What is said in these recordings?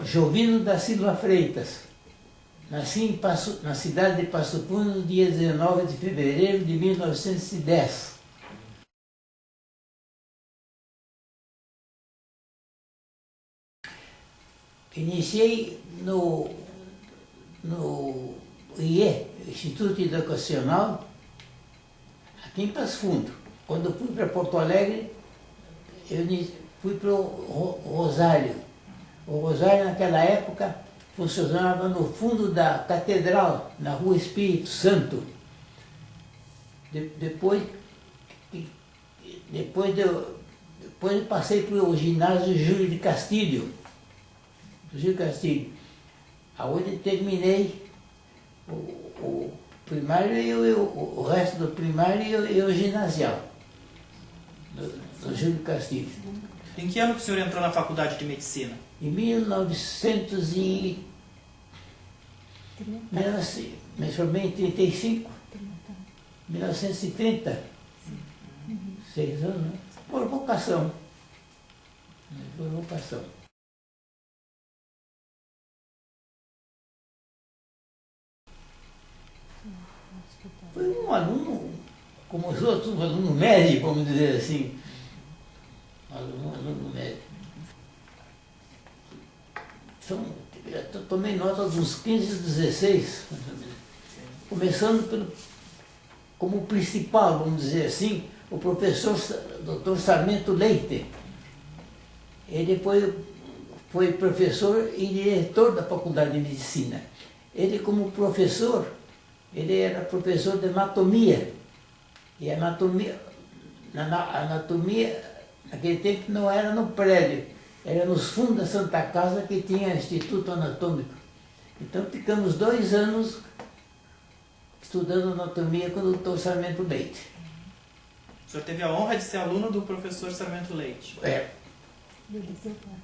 Jovino da Silva Freitas. Nasci na cidade de Passo Fundo no dia 19 de fevereiro de 1910. Iniciei no IE, Instituto Educacional, aqui em Passo Fundo. Quando fui para Porto Alegre, eu fui para o Rosário. O Rosário, naquela época, funcionava no fundo da catedral, na Rua Espírito Santo. Depois eu passei para o ginásio Júlio de Castilho, onde terminei o primário e o resto do primário e o ginasial, do Júlio de Castilho. Em que ano que o senhor entrou na faculdade de medicina? Em 1930. Me formei em 35. 1930. 6 anos, né? Por vocação. Por vocação. Foi um aluno, como os outros, um aluno médio, vamos dizer assim. Aluno médio. Eu tomei nota dos 15 e 16, começando como principal, vamos dizer assim, o professor Dr. Sarmento Leite. Ele foi professor e diretor da Faculdade de Medicina. Ele, como professor, ele era professor de anatomia. E a anatomia, naquele tempo, não era no prédio. Era nos fundos da Santa Casa que tinha Instituto Anatômico. Então ficamos 2 anos estudando anatomia com o Dr. Sarmento Leite. O senhor teve a honra de ser aluno do professor Sarmento Leite. É.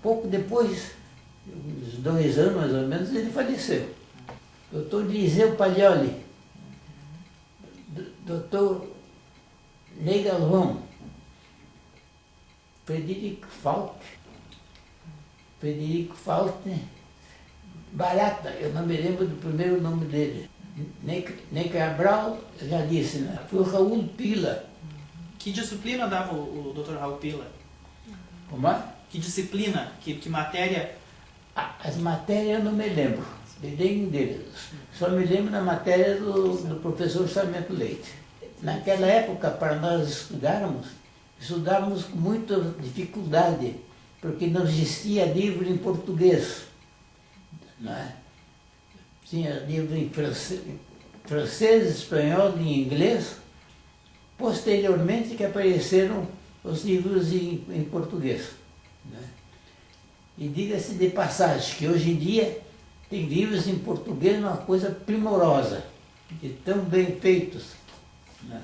Pouco depois, uns 2 anos mais ou menos, ele faleceu. Dr. Eliseu Paglioli, Dr. Ney Galvão, Frederico Barata, eu não me lembro do primeiro nome dele. Nem Cabral, eu já disse, né? Foi o Raul Pila. Que disciplina dava o Dr. Raul Pila? Como é? Que disciplina, que matéria? As matérias eu não me lembro, de nenhum deles. Só me lembro da matéria do professor Sarmento Leite. Naquela época, para nós estudávamos com muita dificuldade, porque não existia livro em português. Não é? Tinha livro em francês, espanhol e inglês. Posteriormente que apareceram os livros em português. Né? E diga-se de passagem que hoje em dia tem livros em português, uma coisa primorosa, e tão bem feitos. Né?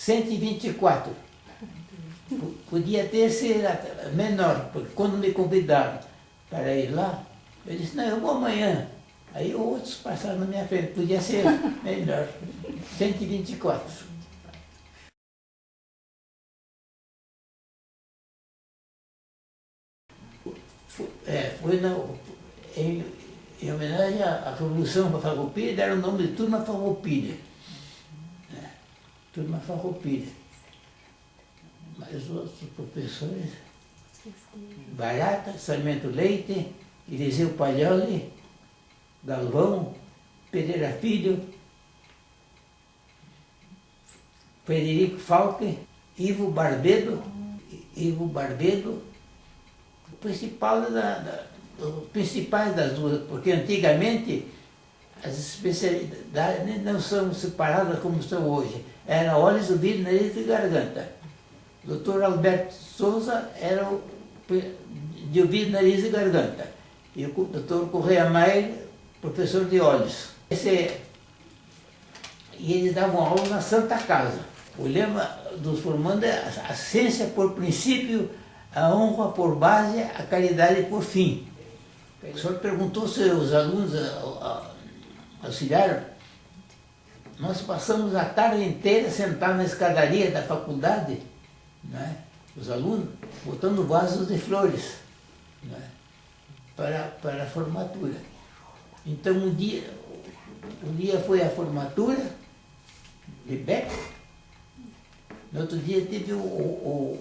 R$124. Podia ter sido menor, porque quando me convidaram para ir lá, eu disse, não, eu vou amanhã. Aí outros passaram na minha frente, podia ser melhor. 124. Foi em homenagem à Revolução Farroupilha, deram o nome de Turma Farroupilha. Turma Farroupilha. Mas os outros professores, Barata, Sarmento Leite, Eliseu Paglioli, Galvão, Pereira Filho, Frederico Falque, Ivo Barbedo, os principais das duas, porque antigamente as especialidades não são separadas como são hoje. Era olhos, ouvido, nariz e garganta. O Dr. Alberto Souza era de ouvido, nariz e garganta. E o Dr. Correia Maier, professor de olhos. E eles davam aula na Santa Casa. O lema dos formandos é a ciência por princípio, a honra por base, a caridade por fim. O senhor perguntou se os alunos auxiliaram. nós passamos a tarde inteira sentados na escadaria da faculdade, né, os alunos, botando vasos de flores, né, para a formatura. Então um dia foi a formatura de Beck, no outro dia teve o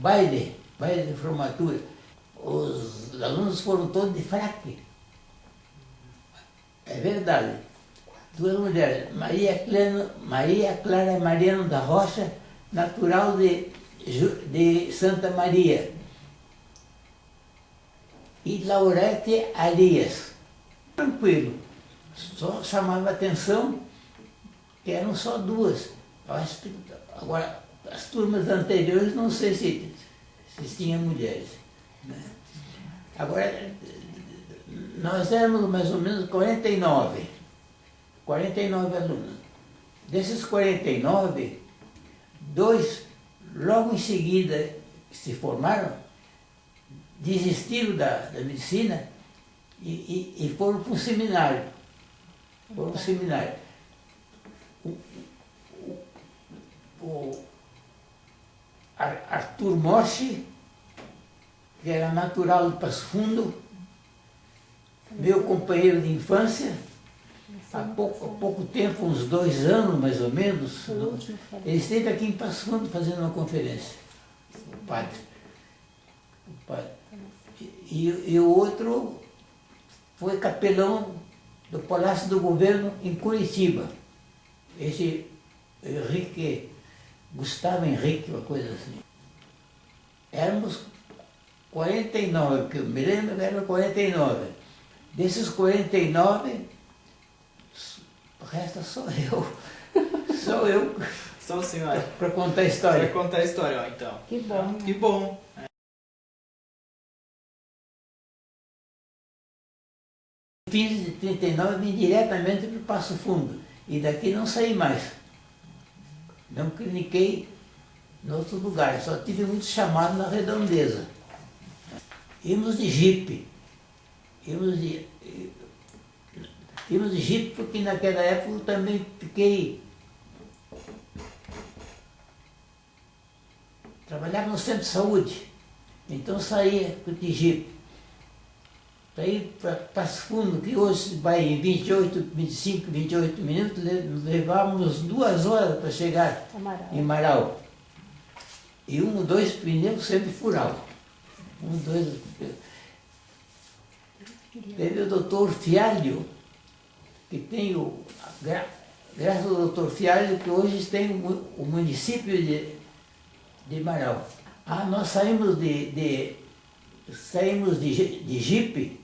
baile de formatura. Os alunos foram todos de fraque. É verdade. Duas mulheres, Maria Clara Mariano da Rocha, natural de Santa Maria, e Laurete Arias. Tranquilo, só chamava atenção que eram só duas. Eu acho que, agora, as turmas anteriores não sei se tinham mulheres, né? Agora, nós éramos mais ou menos 49 alunos. Desses 49, dois, logo em seguida que se formaram, desistiram da medicina e foram para um seminário. O Arthur Morsi, que era natural de Passo Fundo, meu companheiro de infância, há pouco tempo, uns 2 anos mais ou menos, ele esteve aqui em Passo Fundo fazendo uma conferência, o padre. E o outro foi capelão do Palácio do Governo em Curitiba. Esse Gustavo Henrique, uma coisa assim. Éramos 49, que eu me lembro, eram 49. Desses 49, resta só eu. Só eu. Só o senhor. Para contar a história. Para contar a história, ó, então. Que bom. Que bom. Em fins de 39, vim diretamente para o Passo Fundo. E daqui não saí mais. Não cliniquei em outro lugar. Só tive muito chamado na redondeza. Íamos de jipe. Íamos de jipe porque naquela época eu também trabalhava no centro de saúde. Então saía de jipe. Para ir para Passo Fundo, que hoje vai em 25, 28 minutos, levávamos 2 horas para chegar em Marau. E 1 ou 2 pneus sempre furavam. 1 ou 2. Teve o doutor Fialho, que tem graças ao doutor Fialho, que hoje tem o município de Marau. Nós saímos de jipe,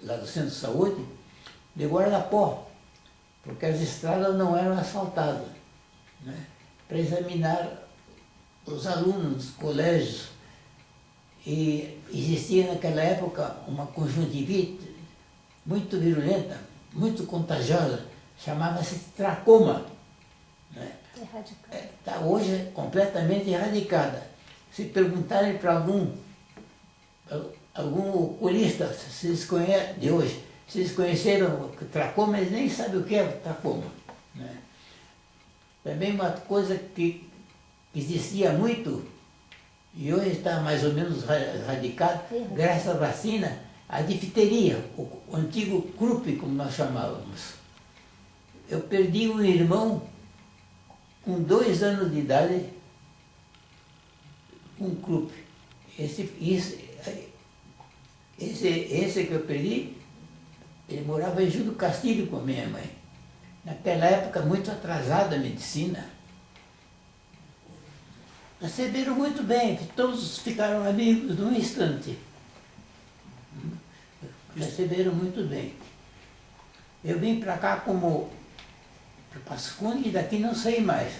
lá do centro de saúde, de Guardapó, porque as estradas não eram asfaltadas, né, para examinar os alunos dos colégios. E existia naquela época uma conjuntivite muito virulenta, muito contagiosa, chamava-se tracoma, né? Está hoje completamente erradicada. Se perguntarem para algum oculista se eles conhecem, de hoje, se eles conheceram o tracoma, eles nem sabem o que é o tracoma, né? Também uma coisa que existia muito, e hoje está mais ou menos radicado, graças à vacina, a difteria, o antigo croup, como nós chamávamos. Eu perdi um irmão com 2 anos de idade, um croup. Esse que eu perdi, ele morava em Júlio Castilho com a minha mãe. Naquela época, muito atrasada a medicina. Receberam muito bem, todos ficaram amigos num instante. Receberam muito bem. Eu vim para cá como para Passo Fundo e daqui não saí mais.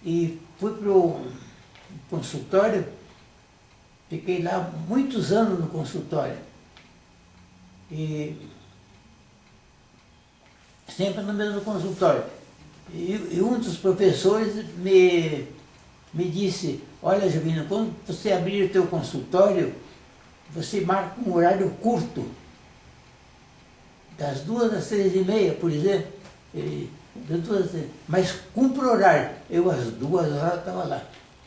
E fui para o consultório, fiquei lá muitos anos no consultório. E sempre no mesmo consultório. E um dos professores me disse, olha, Jovino, quando você abrir o teu consultório, você marca um horário curto, das 2 às 3h30, por exemplo. Mas cumpre horário. Eu às 2 horas estava lá.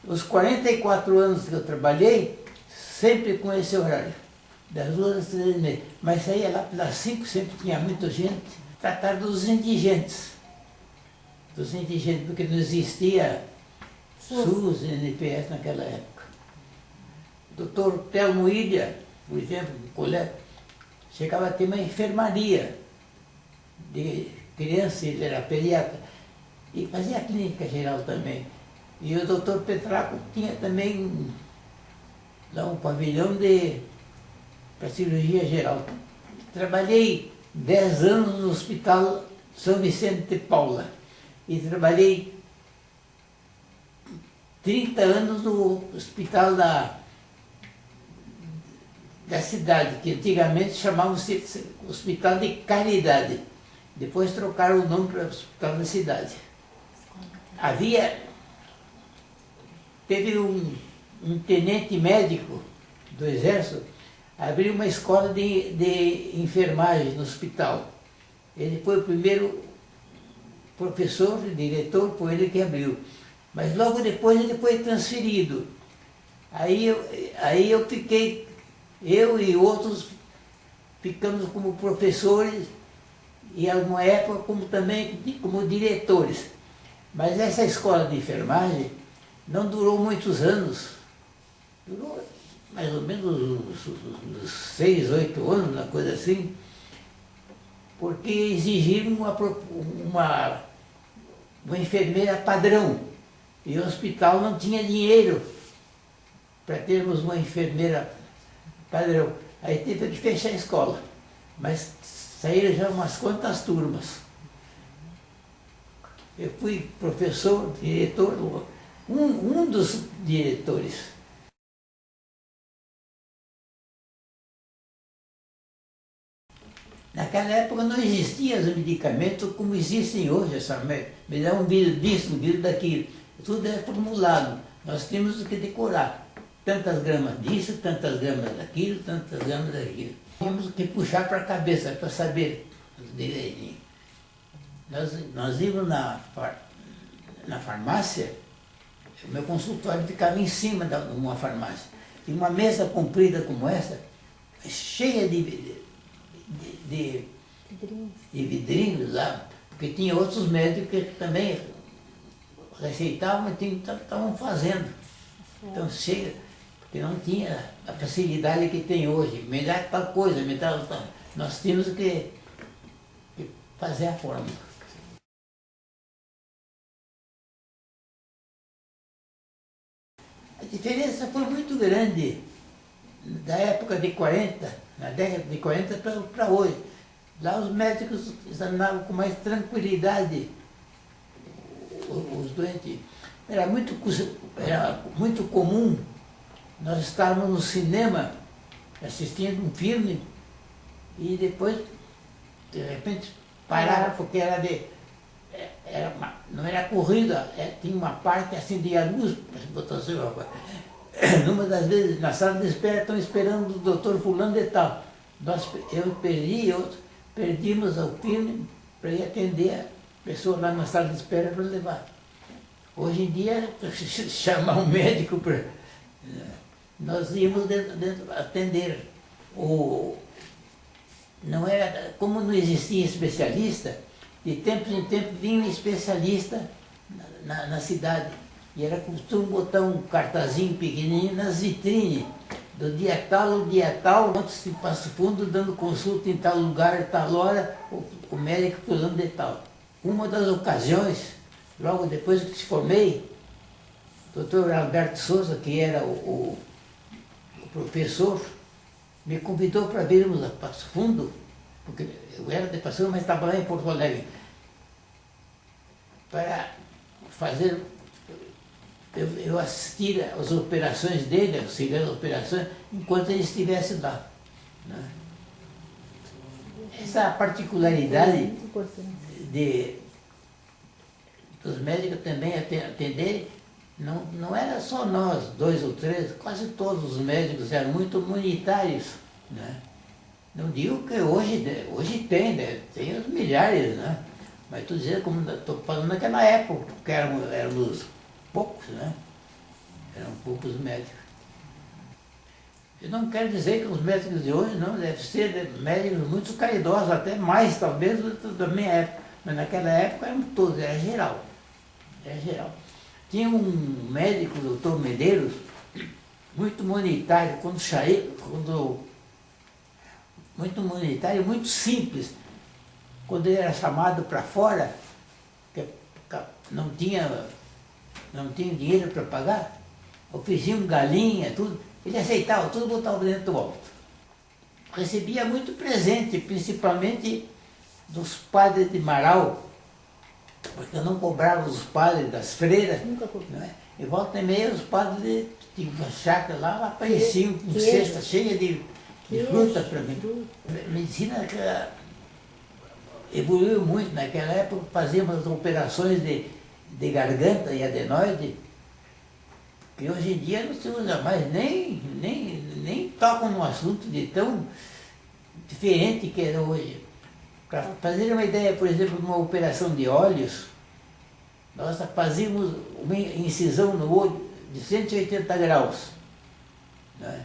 Os 44 anos que eu trabalhei, sempre com esse horário. Das 2 às 3h30. Mas saía lá pelas 5, sempre tinha muita gente. Tratar dos indigentes. Dos indigentes, porque não existia SUS e NPS naquela época. O doutor Telmo Ilha, por exemplo, um colega, chegava a ter uma enfermaria de criança, ele era pediatra, e fazia clínica geral também. E o doutor Petraco tinha também lá um pavilhão para cirurgia geral. Trabalhei 10 anos no Hospital São Vicente de Paula e trabalhei 30 anos no hospital da cidade, que antigamente chamavam-se Hospital de Caridade. Depois trocaram o nome para o Hospital da Cidade. Teve um tenente médico do Exército, abriu uma escola de enfermagem no hospital. Ele foi o primeiro professor, diretor, foi ele que abriu. Mas logo depois ele foi transferido. Aí eu fiquei, eu e outros ficamos como professores e alguma época também como diretores. Mas essa escola de enfermagem não durou muitos anos. Durou mais ou menos uns 6, 8 anos, uma coisa assim, porque exigiram uma enfermeira padrão. E o hospital não tinha dinheiro para termos uma enfermeira padrão. Aí teve que fechar a escola. Mas saíram já umas quantas turmas. Eu fui professor, diretor, um dos diretores. Naquela época não existiam os medicamentos como existem hoje. Me dá um vírus disso, um vírus daquilo. Tudo é formulado. Nós temos que decorar. Tantas gramas disso, tantas gramas daquilo, tantas gramas daquilo. Temos que puxar para a cabeça para saber direitinho. Nós íamos na farmácia, o meu consultório ficava em cima de uma farmácia. Tinha uma mesa comprida como essa, cheia de vidrinhos lá, porque tinha outros médicos que também receitavam e estavam fazendo. Então chega, porque não tinha a facilidade que tem hoje. Me dá tal coisa, me dá tal. Nós tínhamos que fazer a fórmula. A diferença foi muito grande da época de 40, na década de 40 para hoje. Lá os médicos examinavam com mais tranquilidade os doentes. Era muito comum nós estarmos no cinema assistindo um filme e depois, de repente, parar porque não era corrida, tinha uma parte, acendia a luz, botou assim, numa das vezes, na sala de espera, estão esperando o doutor fulano de tal. Eu perdi, perdimos o filme para ir atender a pessoa lá na sala de espera para levar. Hoje em dia, chamar um médico para... Nós íamos dentro atender. Não era, como não existia especialista, de tempos em tempos vinha um especialista na cidade. E era costume botar um cartazinho pequenininho nas vitrines, do dia tal ao dia tal, antes de Passo Fundo, dando consulta em tal lugar, tal hora, o médico fulano de tal. Uma das ocasiões, logo depois que se formei, o doutor Alberto Souza, que era o professor, me convidou para virmos a Passo Fundo, porque eu era de Passo Fundo, mas estava lá em Porto Alegre, para fazer... Eu assistir às operações dele, auxiliar as operações, enquanto ele estivesse lá. Né? Essa particularidade dos médicos também atenderem, não era só nós, 2 ou 3, quase todos os médicos eram muito humanitários. Né? Não digo que hoje tem, né? Tem os milhares, né? Mas estou dizendo, como estou falando naquela época, porque éramos poucos, né? Eram poucos médicos. Eu não quero dizer que os médicos de hoje não devem ser médicos muito caridosos, até mais talvez da minha época. Mas naquela época eram todos, era geral. Era geral. Tinha um médico, o doutor Medeiros, muito humanitário, muito humanitário, muito simples. Quando ele era chamado para fora, que não tinha dinheiro para pagar, ofereciam galinha, tudo, ele aceitava, tudo botava dentro do alto. Recebia muito presente, principalmente dos padres de Marau, porque eu não cobrava os padres das freiras. Nunca cobrei. Não é? E volta e meia os padres tinham uma chácara lá, apareciam com cesta cheia de fruta para mim. A medicina evoluiu muito. Naquela época fazíamos operações de garganta e adenoide, que hoje em dia não se usa mais, nem tocam no assunto de tão diferente que era hoje. Para fazer uma ideia, por exemplo, de uma operação de olhos, nós fazíamos uma incisão no olho de 180 graus. Né?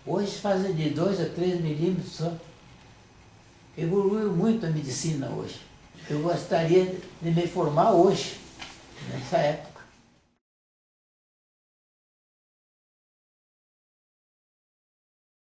Hoje fazem de 2 a 3 milímetros só. Evoluiu muito a medicina hoje. Eu gostaria de me formar hoje, nessa época.